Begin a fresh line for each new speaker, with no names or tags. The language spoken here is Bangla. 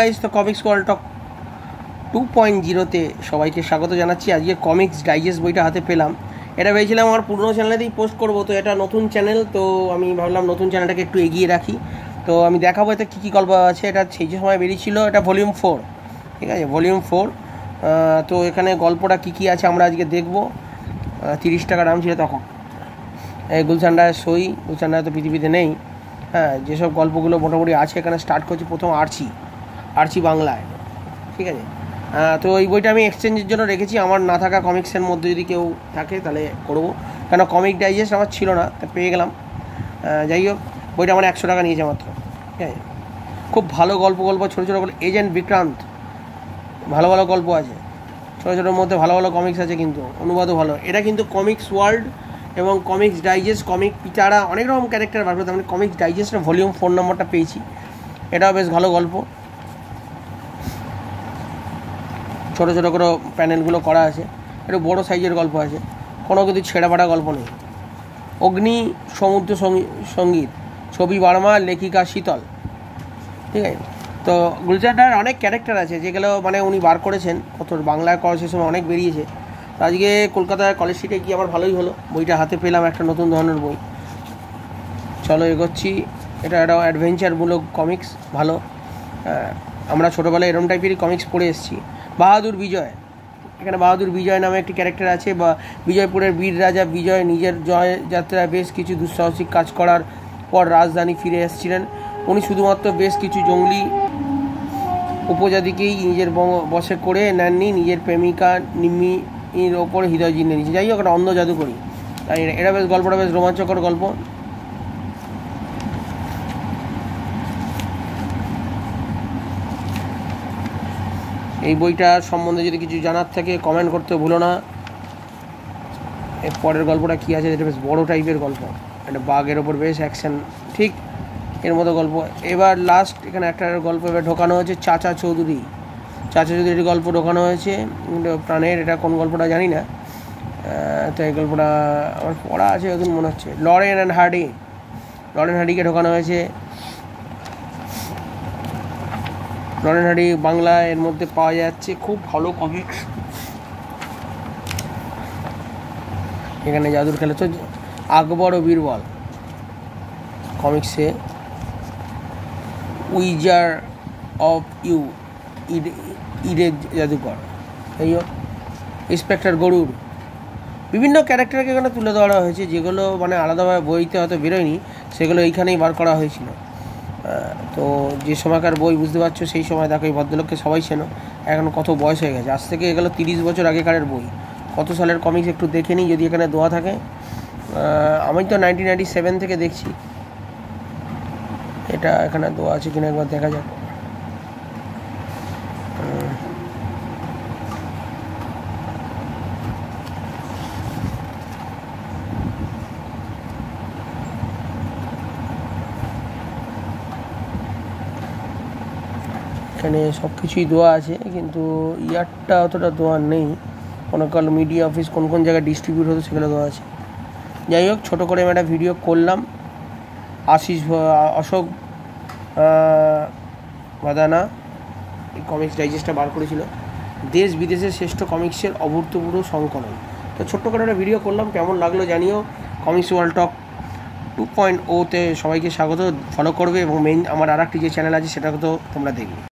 গাইস, তো কমিক্স ওয়ার্ল্ড টক 2.0-তে সবাইকে স্বাগত জানাচ্ছি। আজকে কমিক্স ডাইজেস্ট বইটা হাতে পেলাম। এটা ভেবেছিলাম আমার পুরনো চ্যানেলেতেই পোস্ট করব, তো এটা নতুন চ্যানেল, তো আমি ভাবলাম নতুন চ্যানেলটাকে একটু এগিয়ে রাখি। তো আমি দেখাবো এতে কী কী গল্প আছে। এটা সেই সময় বেরিয়েছিল, এটা ভলিউম 4, ঠিক আছে, ভলিউম 4। তো এখানে গল্পটা কী কী আছে আমরা আজকে দেখব। 30 টাকা দাম ছিল তখন। এই গুলশান রায়ের সই, গুলশান রায় তো পৃথিবীতে নেই। হ্যাঁ, যেসব গল্পগুলো মোটামুটি আছে এখানে স্টার্ট করছি প্রথম আর্চি বাংলায়, ঠিক আছে। তো এই বইটা আমি এক্সচেঞ্জের জন্য রেখেছি, আমার না থাকা কমিক্সের মধ্যে যদি কেউ থাকে তাহলে করবো, কেন কমিক ডাইজেস্ট আমার ছিল না, তা পেয়ে গেলাম। যাই হোক, বইটা আমার 100 টাকা নিয়েছে মাত্র, ঠিক আছে। খুব ভালো গল্প ছোটো ছোটো গল্প। এজেন্ট বিক্রান্ত, ভালো ভালো গল্প আছে, ছোটো ছোটোর মধ্যে ভালো ভালো কমিক্স আছে, কিন্তু অনুবাদও ভালো। এটা কিন্তু কমিক্স ওয়ার্ল্ড এবং কমিক্স ডাইজেস্ট, কমিক পিটারা, অনেক রকম ক্যারেক্টার বার করতে আমি কমিক্স ডাইজেস্টের ভলিউম 4 নম্বরটা পেয়েছি। এটাও বেশ ভালো গল্প, ছোটো ছোটো করে প্যানেলগুলো করা আছে, একটু বড়ো সাইজের গল্প আছে, কোনো কিন্তু ছেঁড়াপাটা গল্প নেই। অগ্নি সমুদ্র সঙ্গীত, ছবি বার্মা, লেখিকা শীতল, ঠিক আছে। তো গুলজারটার অনেক ক্যারেক্টার আছে যেগুলো মানে উনি বার করেছেন, কত বাংলায় করা সে সময় অনেক বেরিয়েছে। তো আজকে কলকাতায় কলেজ স্ট্রিটে গিয়ে আমার ভালোই হলো, বইটা হাতে পেলাম, একটা নতুন ধরনের বই। চলো এগোচ্ছি। এটা একটা অ্যাডভেঞ্চারমূলক কমিক্স, ভালো। আমরা ছোটোবেলায় এরম টাইপেরই কমিক্স পড়ে এসেছি। বাহাদুর বিজয়, এখানে বাহাদুর বিজয় নামে একটি ক্যারেক্টার আছে। বা বিজয়পুরের বীর রাজা বিজয় নিজের জয় যাত্রায় বেশ কিছু দুঃসাহসিক কাজ করার পর রাজধানী ফিরে এসেছিলেন। উনি শুধুমাত্র বেশ কিছু জঙ্গলি উপজাতিকেই নিজের বশে করে নেননি, নিজের প্রেমিকা নিম্মির ওপর হৃদয় জিনিয়ে নিয়েছে। যাই হোক, একটা অন্ধ জাদুকরি। তাই এটা বেশ গল্পটা বেশ রোমাঞ্চকর গল্প। এই বইটা সম্বন্ধে যদি কিছু জানার থাকে কমেন্ট করতে ভুলো না। এর পরের গল্পটা কী আছে, এটা বেশ বড় টাইপের গল্প, একটা বাঘের ওপর বেশ অ্যাকশন, ঠিক এর মতো গল্প। এবার লাস্ট এখানে একটা গল্প এবার ঢোকানো হয়েছে, চাচা চৌধুরীর গল্প ঢোকানো হয়েছে, প্রাণের। এটা কোন গল্পটা জানি না, তো এই গল্পটা আমার পড়া আছে এখন মনে হচ্ছে। লরেন অ্যান্ড হার্ডিকে ঢোকানো হয়েছে। লরেন হার্ডি বাংলা এর মধ্যে পাওয়া যাচ্ছে, খুব ভালো কমিক্স। এখানে জাদুর খেলা তো আকবর ও বীরবল কমিক্সে, উইজার অফ ইডের জাদুকর, এই হোক, ইন্সপেক্টর গরুর, বিভিন্ন ক্যারেক্টারকে এখানে তুলে ধরা হয়েছে, যেগুলো মানে আলাদাভাবে বইতে হয়তো বেরোয়নি, সেগুলো এইখানেই বার করা হয়েছিল। তো যে সময়কার বই, বুঝতে পারছো, সেই সময় দেখো এই ভদ্রলোককে সবাই চেনো, এখন কত বয়স হয়ে গেছে, আজ থেকে এগুলো 30 বছর আগেকারের বই। কত সালের কমিক্স একটু দেখে নিই যদি এখানে দেওয়া থাকে। আমি তো 1997 থেকে দেখছি, এটা এখানে দেওয়া আছে কিনা একবার দেখা যাক। এখানে সব কিছুই দেওয়া আছে, কিন্তু ইয়ারটা অতটা দেওয়া নেই। কোনো কাল মিডিয়া অফিস কোন কোন জায়গায় ডিস্ট্রিবিউট হতো সেগুলো দেওয়া আছে। যাই হোক, ছোটো করে আমি একটা ভিডিও করলাম। অশোক বাদানা এই কমিক্স ডাইজেস্টটা বার করেছিল, দেশ বিদেশের শ্রেষ্ঠ কমিক্সের অভূতপূর্ব সংকলন। তো ছোট্ট করে একটা ভিডিও করলাম, কেমন লাগলো জানিও। কমিক্স ওয়ার্ল্ড টক 2.0-তে সবাইকে স্বাগত, ফলো করবে, এবং মেইন আমার আর একটি যে চ্যানেল আছে সেটা তো তোমরা দেখবে।